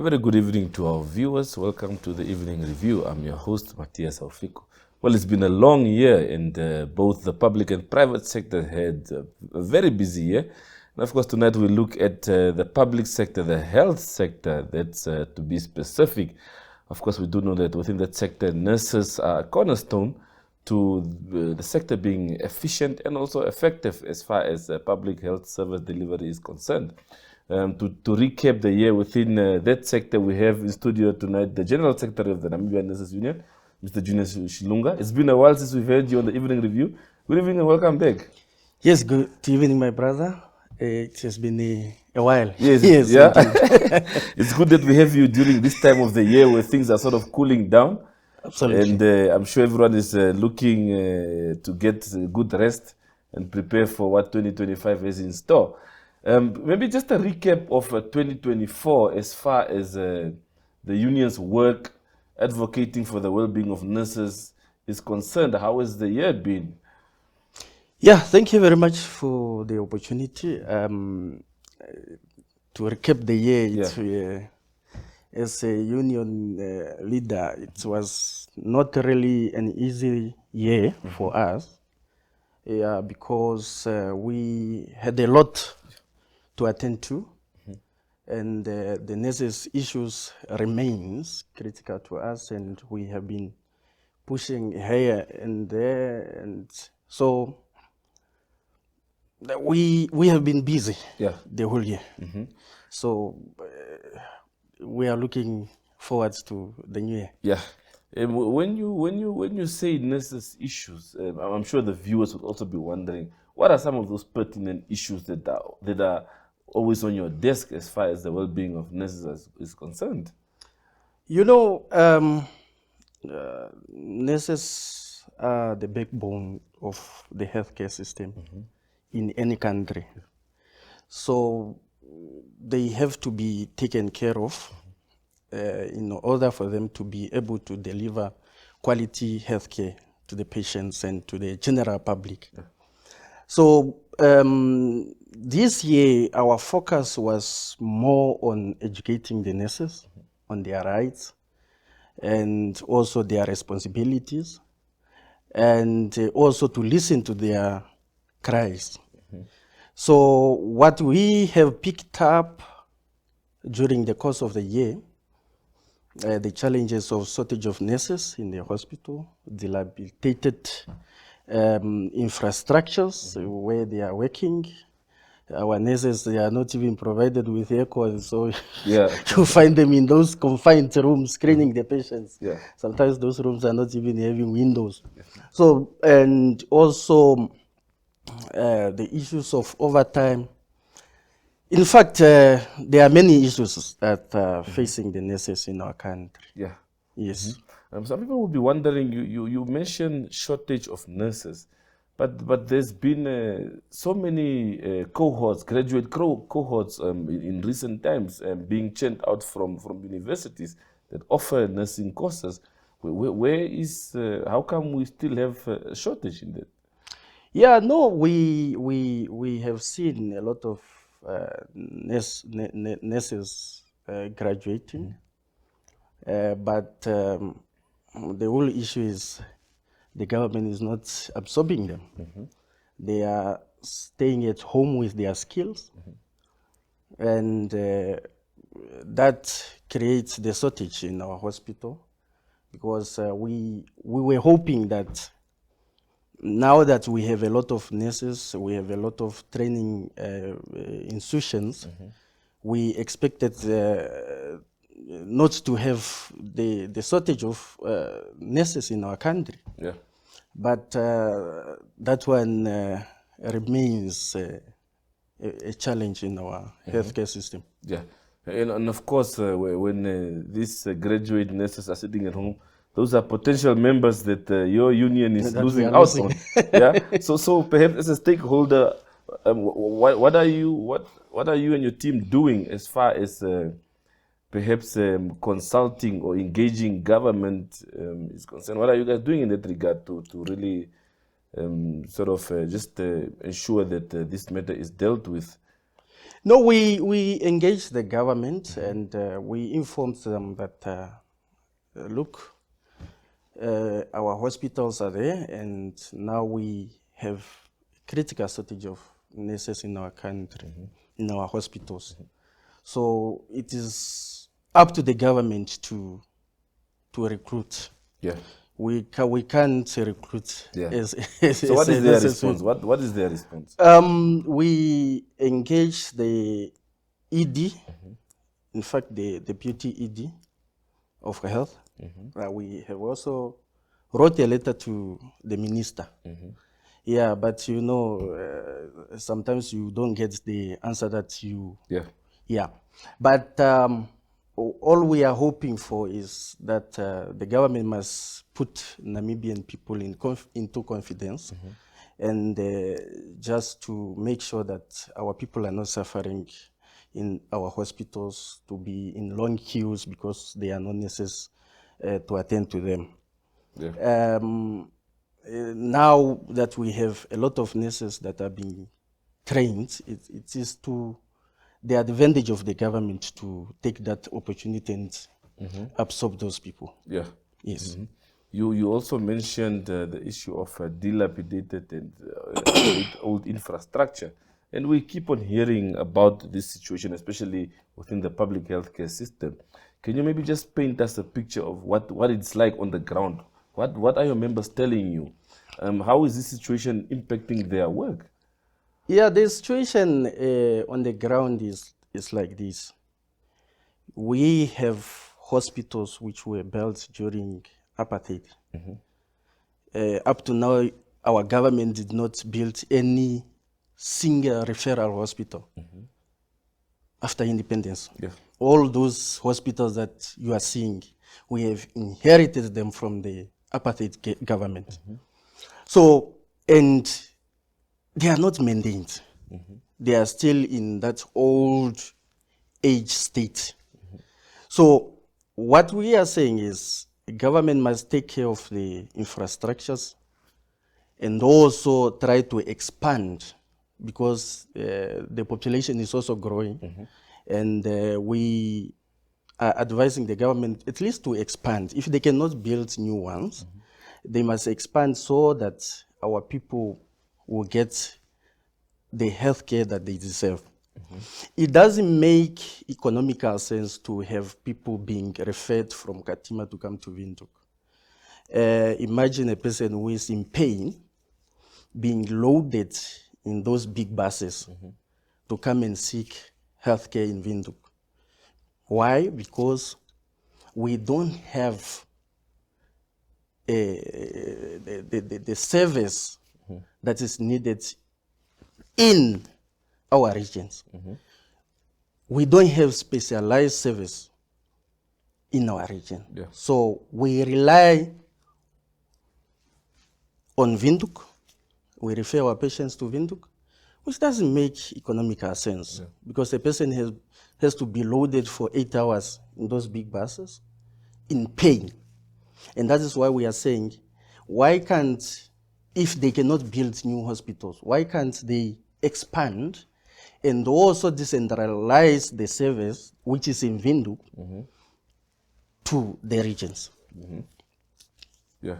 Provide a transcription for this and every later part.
A very good evening to our viewers. Welcome to the Evening Review. I'm your host, Matthias Aufiko. Well, it's been a long year and both the public and private sector had a very busy year. And of course, tonight we look at the public sector, the health sector, that's to be specific. Of course, we do know that within that sector, nurses are a cornerstone to the sector being efficient and also effective as far as public health service delivery is concerned. To recap the year within that sector, we have in studio tonight the General Secretary of the Namibian Nurses Union, Mr. Junior Shilunga. It's been a while since we've had you on the Evening Review. Good evening and welcome back. Yes, good evening, my brother. It has been a while. Yes, yes, yeah. It's good that we have you during this time of the year where things are sort of cooling down. Absolutely. And I'm sure everyone is looking to get good rest and prepare for what 2025 is in store. Maybe just a recap of 2024 as far as the union's work advocating for the well-being of nurses is concerned. How has the year been? Yeah, thank you very much for the opportunity to recap the year. As a union leader, it was not really an easy year for us because we had a lot to attend to, and the nurses issues remains critical to us, and we have been pushing here and there, and so we have been busy the whole year. So we are looking forward to the new year. Yeah. When you say nurses issues, I'm sure the viewers would also be wondering, what are some of those pertinent issues that are always on your desk as far as the well-being of nurses is concerned? You know, nurses are the backbone of the healthcare system in any country. So they have to be taken care of in order for them to be able to deliver quality healthcare to the patients and to the general public. So this year, our focus was more on educating the nurses on their rights and also their responsibilities, and also to listen to their cries. So what we have picked up during the course of the year, the challenges of shortage of nurses in the hospital, dilapidated infrastructures where they are working. Our nurses, they are not even provided with aircon, so you find them in those confined rooms screening the patients. Sometimes those rooms are not even having windows. So, and also the issues of overtime. In fact, there are many issues that are facing the nurses in our country. Yes. Some people will be wondering, you mentioned shortage of nurses, but there's been so many cohorts, graduate cohorts in recent times being churned out from universities that offer nursing courses. How come we still have a shortage in that? Yeah, no, we have seen a lot of nurses graduating, but the whole issue is the government is not absorbing them. They are staying at home with their skills, and that creates the shortage in our hospital, because we were hoping that now that we have a lot of nurses, we have a lot of training institutions, we expected not to have the shortage of nurses in our country. But that one remains a challenge in our healthcare system. And of course, when these graduate nurses are sitting at home, those are potential members that your union is losing out on. So perhaps as a stakeholder, what are you and your team doing as far as perhaps consulting or engaging government is concerned? What are you guys doing in that regard to really just ensure that this matter is dealt with? No, we engaged the government and we informed them that, look, our hospitals are there and now we have critical shortage of nurses in our country, in our hospitals. So it is up to the government to recruit. Yeah. We can't recruit. Yeah. As So what is a their nurses. response? What is their response? We engage the ED, in fact, the deputy ED of health. We have also wrote a letter to the minister. Yeah, but you know, sometimes you don't get the answer that you. Yeah. Yeah, but all we are hoping for is that the government must put Namibian people into confidence, and just to make sure that our people are not suffering in our hospitals to be in long queues because they are not necessary to attend to them. Yeah. Now that we have a lot of nurses that are being trained, it is to the advantage of the government to take that opportunity and absorb those people. Yeah. Yes. You also mentioned the issue of dilapidated and old infrastructure. And we keep on hearing about this situation, especially within the public healthcare system. Can you maybe just paint us a picture of what it's like on the ground? What are your members telling you? How is this situation impacting their work? Yeah, the situation on the ground is like this. We have hospitals which were built during apartheid. Up to now, our government did not build any single referral hospital after independence. Yeah. All those hospitals that you are seeing, we have inherited them from the apartheid government. So, and they are not maintained. They are still in that old age state. So what we are saying is the government must take care of the infrastructures and also try to expand because the population is also growing. And we are advising the government at least to expand. If they cannot build new ones, they must expand so that our people will get the health care that they deserve. It doesn't make economical sense to have people being referred from Katima to come to Windhoek. Imagine a person who is in pain being loaded in those big buses to come and seek health care in Windhoek. Why? Because we don't have the service that is needed in our regions. We don't have specialized service in our region. Yeah. So we rely on Windhoek. We refer our patients to Windhoek, which doesn't make economical sense because the person has to be loaded for 8 hours in those big buses in pain. And that is why we are saying, why can't, if they cannot build new hospitals, why can't they expand and also decentralize the service, which is in Windhoek, to the regions? Yeah.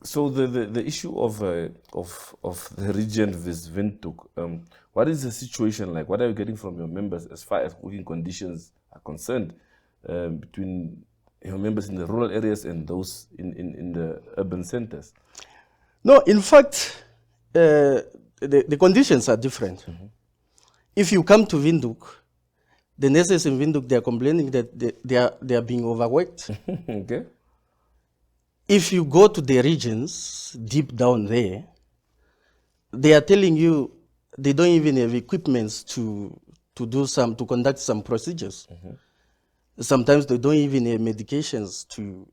So the issue of the region with Windhoek, what is the situation like? What are you getting from your members as far as working conditions are concerned between your members in the rural areas and those in the urban centers? No, in fact, the conditions are different. If you come to Windhoek, the nurses in Windhoek, they are complaining that they are being overworked. Okay. If you go to the regions deep down there, they are telling you they don't even have equipments to conduct some procedures. Sometimes they don't even have medications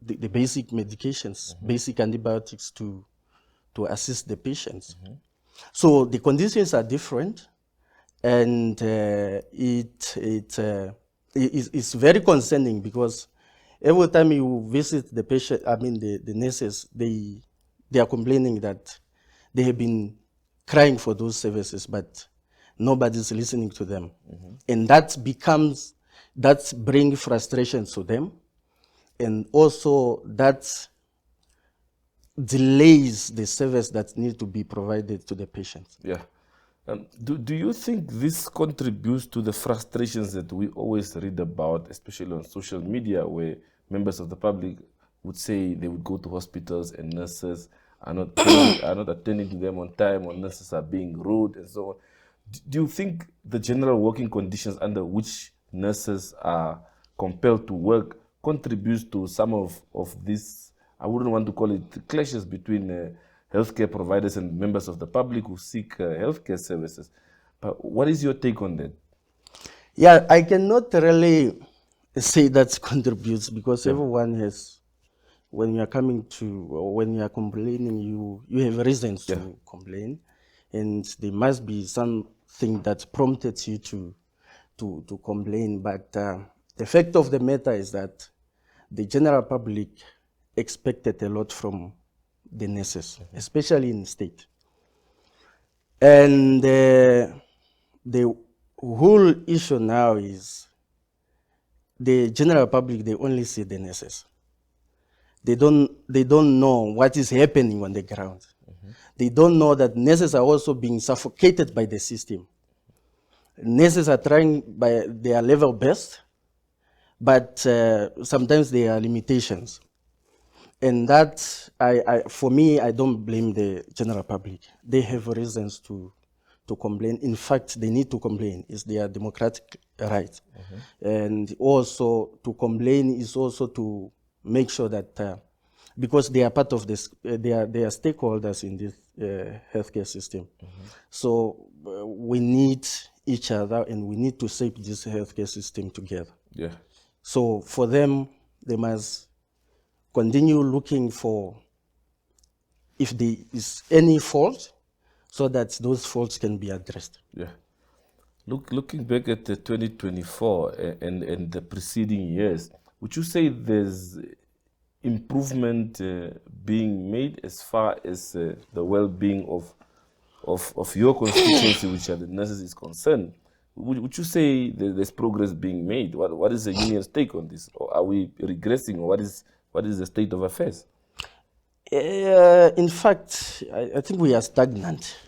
the basic medications, basic antibiotics to assist the patients. So the conditions are different, and it's very concerning because every time you visit the patient, the nurses, they are complaining that they have been crying for those services, but nobody's listening to them. And that brings frustration to them. And also that delays the service that needs to be provided to the patients. Yeah. Do you think this contributes to the frustrations that we always read about, especially on social media, where members of the public would say they would go to hospitals and nurses are not attending to them on time, or nurses are being rude and so on? Do you think the general working conditions under which nurses are compelled to work contributes to some of this, I wouldn't want to call it clashes between healthcare providers and members of the public who seek healthcare services? But what is your take on that? Yeah, I cannot really say that contributes, because everyone has, when you are coming to, or when you are complaining, you have reasons to complain, and there must be something that prompted you to complain. But the fact of the matter is that the general public expected a lot from the nurses, especially in state. And the whole issue now is the general public, they only see the nurses. They don't know what is happening on the ground. They don't know that nurses are also being suffocated by the system. Nurses are trying by their level best, but sometimes there are limitations. And that, for me, I don't blame the general public. They have reasons to complain. In fact, they need to complain. It's their democratic right. And also, to complain is also to make sure that, because they are part of this, they are stakeholders in this healthcare system. So we need each other, and we need to shape this healthcare system together. Yeah. So for them, they must continue looking for if there is any fault, so that those faults can be addressed. Yeah. Looking back at the 2024 and the preceding years, would you say there's improvement being made as far as the well-being of your constituency, which are the nurses, is concerned? Would you say there's progress being made? What is the union's take on this? Or are we regressing, or what is the state of affairs? In fact, I think we are stagnant.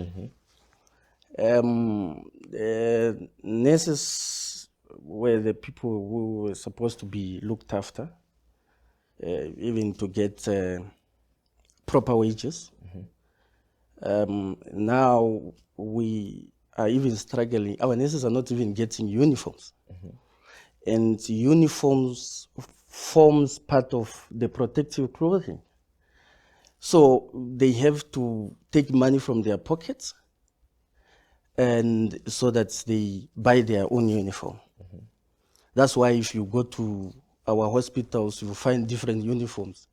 Nurses were the people who were supposed to be looked after, even to get proper wages. Now we are even struggling. Our nurses are not even getting uniforms. And uniforms forms part of the protective clothing. So they have to take money from their pockets, and so that they buy their own uniform. That's why if you go to our hospitals, you find different uniforms.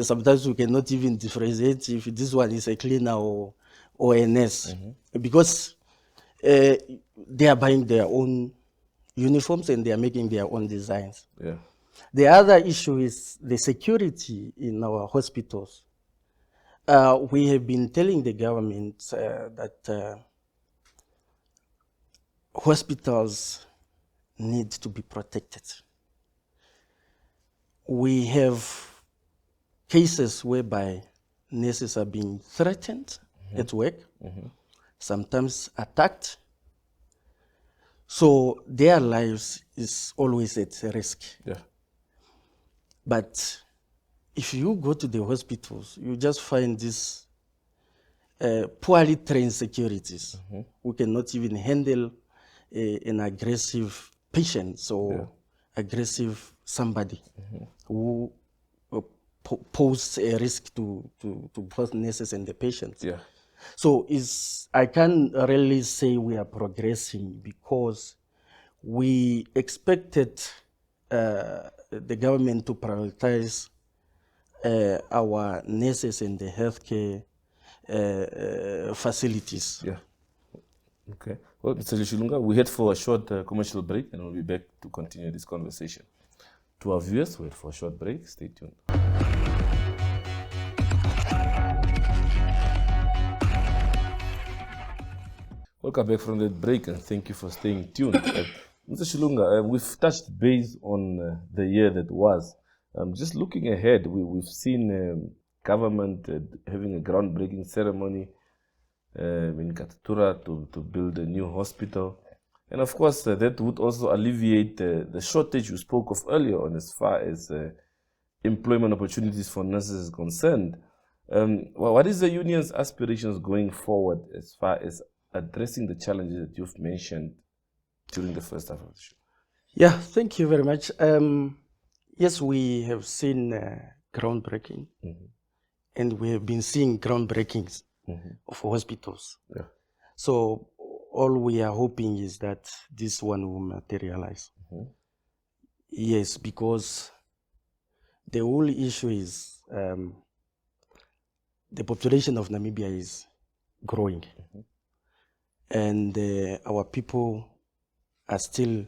Sometimes we cannot even differentiate if this one is a cleaner or a nurse, because they are buying their own uniforms and they are making their own designs. The other issue is the security in our hospitals. We have been telling the government that hospitals need to be protected. We have cases whereby nurses are being threatened at work, sometimes attacked. So their lives is always at risk. But if you go to the hospitals, you just find these poorly trained securities who cannot even handle an aggressive patient or aggressive somebody who pose a risk to both nurses and the patients. So I can't really say we are progressing, because we expected the government to prioritize our nurses and the healthcare facilities. Okay. Well, Mr. Lishilunga, we head for a short commercial break, and we'll be back to continue this conversation. To our viewers, wait for a short break. Stay tuned. Welcome back from that break, and thank you for staying tuned. Mr. Shilunga, we've touched base on the year that was. Just looking ahead, we've seen government having a groundbreaking ceremony in Katatura to build a new hospital. And of course, that would also alleviate the shortage you spoke of earlier on as far as employment opportunities for nurses is concerned. What is the union's aspirations going forward as far as addressing the challenges that you've mentioned during the first half of the show? Yeah, thank you very much. Yes, we have seen groundbreaking, and we have been seeing groundbreakings of hospitals. Yeah. So all we are hoping is that this one will materialize. Yes, because the whole issue is the population of Namibia is growing, and our people are still,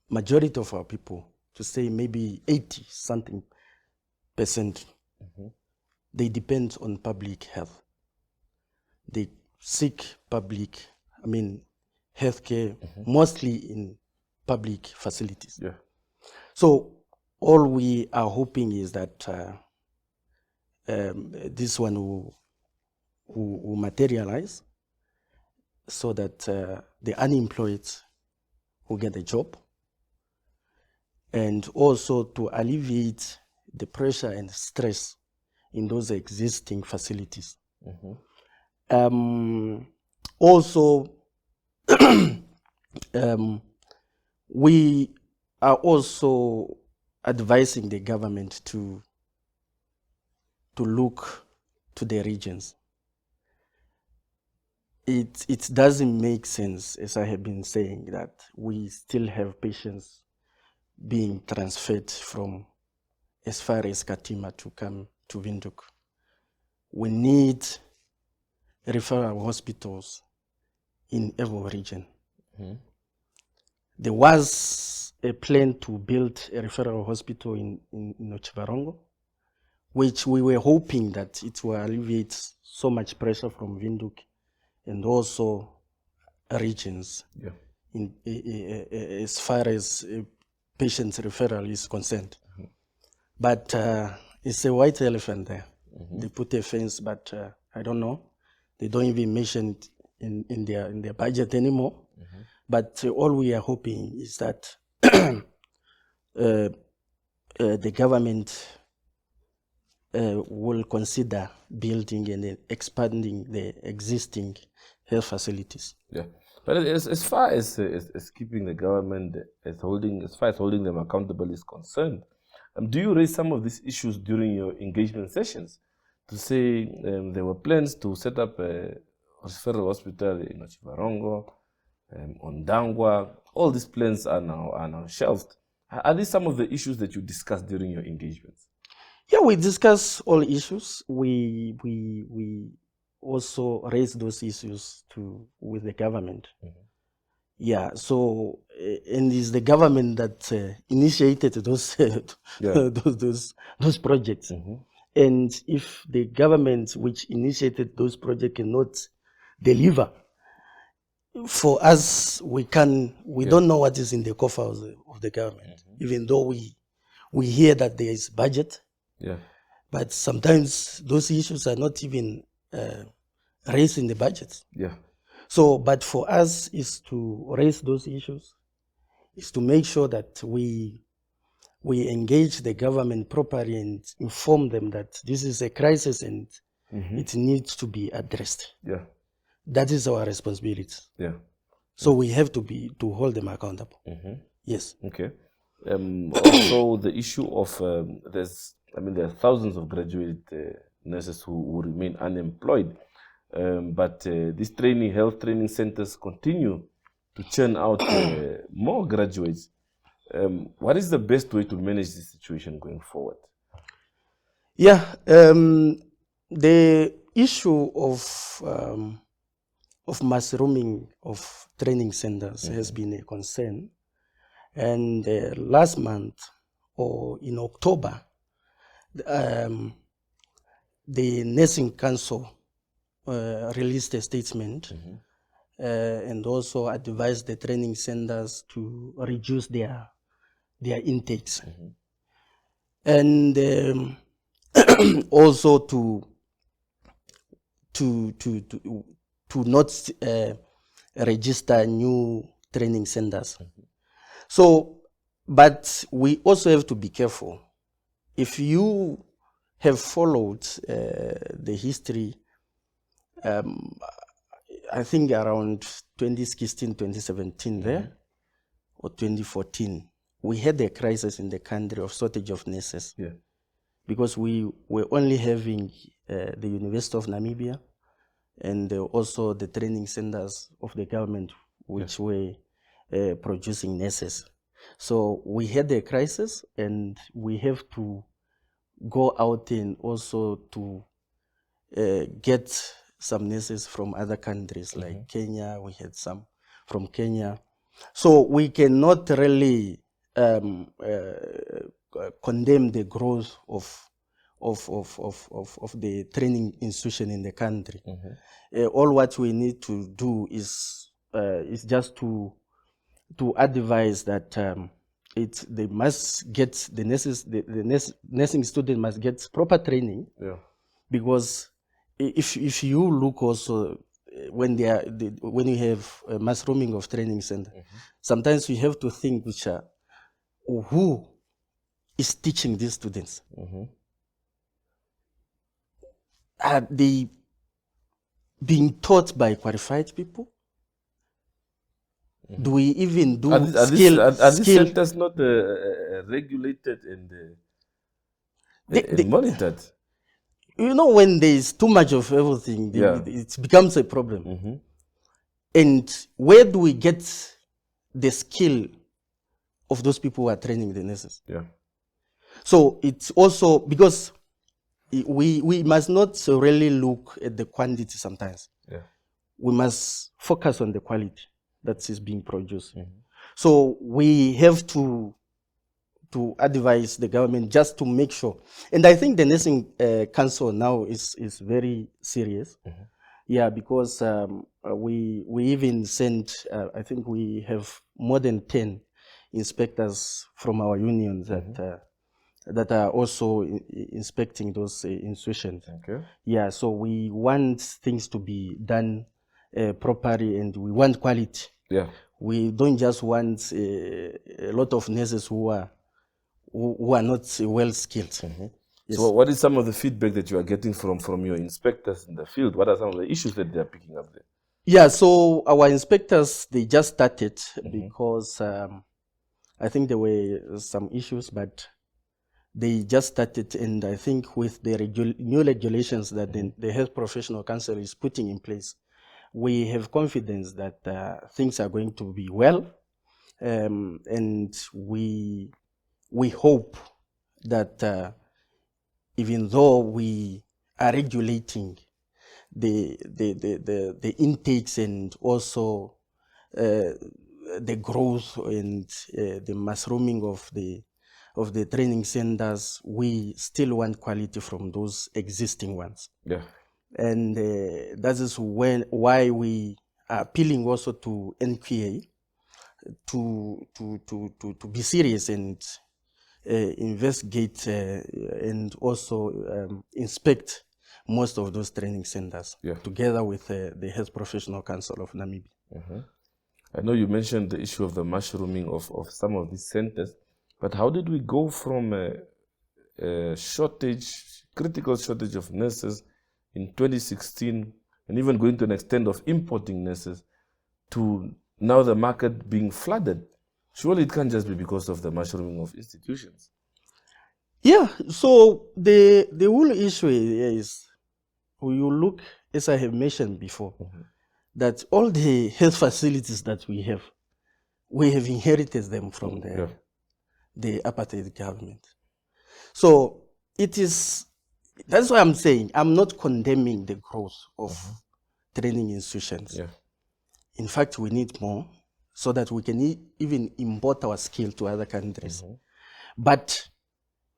majority of our people, to say maybe 80-something%, they depend on public health. They seek healthcare, mostly in public facilities. Yeah. So all we are hoping is that this one will materialize, so that the unemployed will get a job, and also to alleviate the pressure and stress in those existing facilities. Also, we are also advising the government to look to the regions. It doesn't make sense, as I have been saying, that we still have patients being transferred from as far as Katima to come to Windhoek. We need referral hospitals in every region. There was a plan to build a referral hospital in Otjiwarongo, which we were hoping that it will alleviate so much pressure from Windhoek and also regions, as far as patients' referral is concerned. But it's a white elephant there. They put a fence, but I don't know. They don't even mention it in their budget anymore. But all we are hoping is that the government will consider building and expanding the existing health facilities. Yeah. But as far as keeping the government, as far as holding them accountable is concerned, do you raise some of these issues during your engagement sessions? To say there were plans to set up a referral hospital in Otjiwarongo, Ondangwa. All these plans are now shelved. Are these some of the issues that you discussed during your engagements? Yeah, we discuss all issues. We also raise those issues with the government. Yeah, so and it's the government that initiated those those projects. And if the government which initiated those projects cannot deliver, for us, we don't know what is in the coffer of the government, even though we hear that there is budget. Yeah. But sometimes those issues are not even raised in the budget. Yeah. So, but for us is to raise those issues, is to make sure that we engage the government properly and inform them that this is a crisis and it needs to be addressed. Yeah. That is our responsibility. Yeah. So we have to hold them accountable. Yes. Okay. Also, the issue of there are thousands of graduate nurses who remain unemployed, but these health training centers continue to churn out more graduates. What is the best way to manage this situation going forward? Yeah, the issue of mushrooming of training centers has been a concern. And last month, or in October, the Nursing Council released a statement and also advise the training centers to reduce their intakes, and also to not register new training centers. So, but we also have to be careful. If you have followed the history, I think around 2016, 2017 there, or 2014, we had a crisis in the country of shortage of nurses. Yeah. Because we were only having the University of Namibia and also the training centers of the government, which were producing nurses. So we had a crisis, and we have to go out and also to get some nurses from other countries like Kenya. We had some from Kenya. So we cannot really condemn the growth of the training institution in the country. All what we need to do is just to advise that they must get the nurses, the nursing student must get proper training. Yeah. Because if you look also when when you have a mass roaming of training center, sometimes you have to think which are who is teaching these students. Are they being taught by qualified people? Do we even do Are these centers not regulated and monitored? You know, when there is too much of everything, it becomes a problem. And where do we get the skill of those people who are training the nurses? Yeah. So it's also because we must not really look at the quantity sometimes. Yeah. We must focus on the quality that is being produced. So we have to advise the government just to make sure. And I think the Nursing Council now is very serious. Yeah, because we even sent, I think we have more than 10 inspectors from our unions that are also inspecting those institutions. Okay. Yeah, so we want things to be done properly, and we want quality. Yeah. We don't just want a lot of nurses who are not well skilled. Yes. So what is some of the feedback that you are getting from your inspectors in the field? What are some of the issues that they are picking up there? Yeah, so our inspectors, they just started because I think there were some issues, but they just started, and I think with the new regulations that the Health Professional Council is putting in place, we have confidence that things are going to be well, and we hope that even though we are regulating the intakes and also the growth and the mass roaming of the training centers, we still want quality from those existing ones. Yeah. And that is why we are appealing also to NQA to be serious and investigate and also inspect most of those training centers together with the Health Professional Council of Namibia. I know you mentioned the issue of the mushrooming of some of these centers, but how did we go from a critical shortage of nurses in 2016, and even going to an extent of importing nurses, to now the market being flooded? Surely it can't just be because of the mushrooming of institutions. Yeah, so the whole issue is, when you look, as I have mentioned before, that all the health facilities that we have inherited them from the apartheid government. So that's why I'm saying I'm not condemning the growth of training institutions. Yeah. In fact, we need more so that we can even import our skill to other countries. But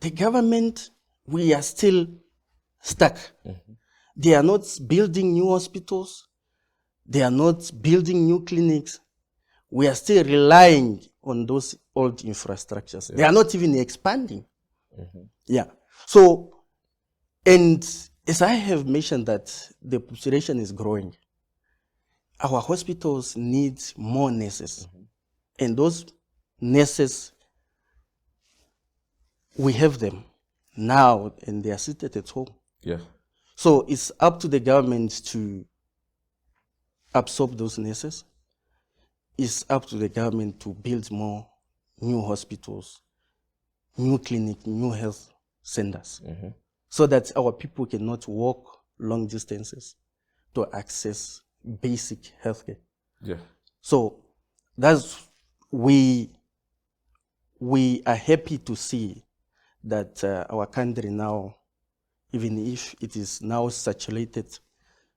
the government, we are still stuck. They are not building new hospitals. They are not building new clinics. We are still relying on those old infrastructures. They are not even expanding. Yeah. So, and as I have mentioned that the population is growing, our hospitals need more nurses. And those nurses, we have them now and they are seated at home. Yeah. So it's up to the government to absorb those nurses. It's up to the government to build more new hospitals, new clinics, new health centers, so that our people cannot walk long distances to access basic healthcare. Yeah. So that's we are happy to see that our country now, even if it is now saturated,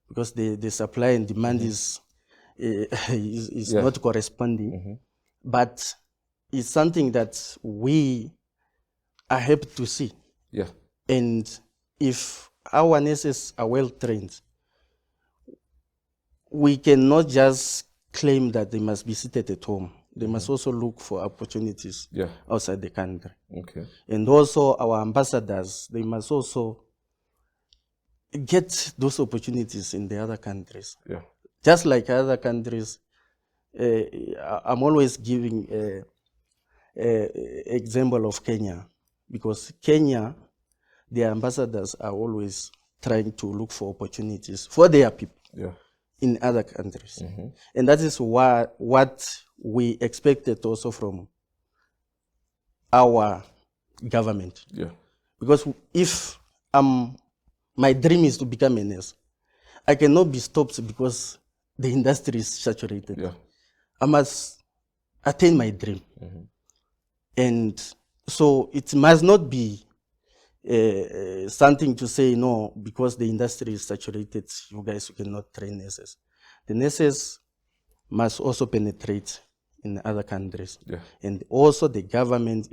because the supply and demand is not corresponding, but it's something that we are happy to see. Yeah. And if our nurses are well trained, we cannot just claim that they must be seated at home. They must also look for opportunities outside the country. Okay. And also our ambassadors, they must also get those opportunities in the other countries. Yeah. Just like other countries, I'm always giving an example of Kenya, because Kenya, the ambassadors are always trying to look for opportunities for their people in other countries. And that is what we expected also from our government. Yeah. Because if my dream is to become a nurse, I cannot be stopped because the industry is saturated. Yeah. I must attain my dream. And so it must not be something to say, no, because the industry is saturated, you guys cannot train nurses. The nurses must also penetrate in other countries. Yeah. And also the government's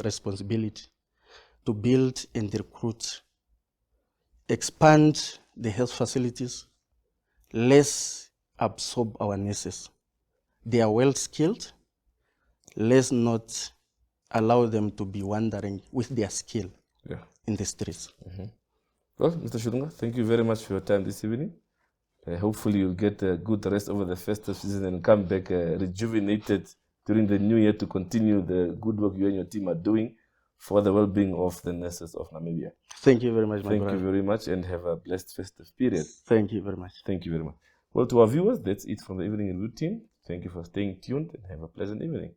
responsibility to build and recruit, expand the health facilities. Let's absorb our nurses. They are well skilled. Let's not allow them to be wandering with their skill in the streets. Well, Mr. Shirunga, thank you very much for your time this evening. Hopefully you'll get a good rest over the festive season and come back rejuvenated during the new year to continue the good work you and your team are doing for the well-being of the nurses of Namibia. Thank you very much, my brother. Thank you very much and have a blessed festive period. Thank you very much. Thank you very much. Well, to our viewers, that's it from the Evening Review team. Thank you for staying tuned and have a pleasant evening.